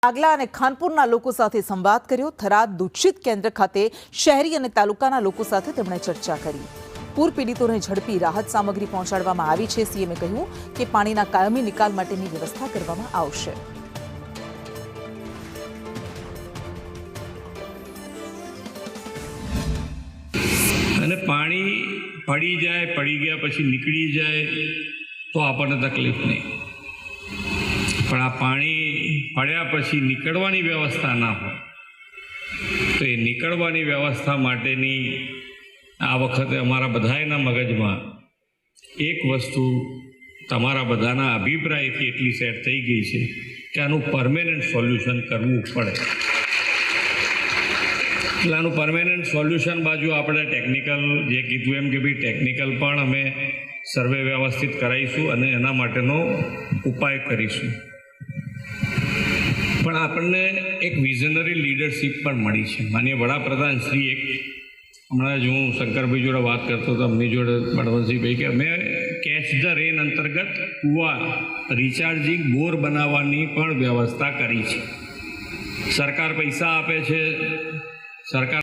આગલા અને ખાનપુરના લોકો સાથે સંવાદ કર્યો। થરાદ દૂષિત કેન્દ્ર ખાતે શહેરી અને તાલુકાના લોકો સાથે તેમણે ચર્ચા કરી। પૂર પીડિતોને ઝડપી રાહત સામગ્રી પહોંચાડવામાં આવી છે। સીએમએ કહ્યું કે પાણીના કાયમી નિકાલ માટેની વ્યવસ્થા કરવામાં આવશે। અને પાણી પડી જાય, પડી ગયા પછી નીકળી જાય તો આપણને તકલીફ નહીં, પણ આ પાણી પડ્યા પછી નીકળવાની વ્યવસ્થા ના હોય તો એ નીકળવાની વ્યવસ્થા માટેની આ વખતે અમારા બધાના મગજમાં એક વસ્તુ તમારા બધાના અભિપ્રાયથી એટલી સેટ થઈ ગઈ છે કે આનું પરમેનન્ટ સોલ્યુશન કરવું પડે। એટલે આનું પરમેનન્ટ સોલ્યુશન બાજુ આપણે ટેકનિકલ જે કીધું એમ કે ભાઈ ટેકનિકલ પણ અમે સર્વે વ્યવસ્થિત કરાવીશું અને એના માટેનો ઉપાય કરીશું। પણ આપણને એક વિઝનરી લીડરશિપ પણ મળી છે। માનીય વડાપ્રધાન શ્રી એક હમણાં જ હું શંકરભાઈ જોડે વાત કરતો હતો, અમની જોડે બળવંતસિંહભાઈ, કે અમે કેચ ધ રેન અંતર્ગત કૂવા રિચાર્જિંગ બોર બનાવવાની પણ વ્યવસ્થા કરી છે। સરકાર પૈસા આપે છે, સરકાર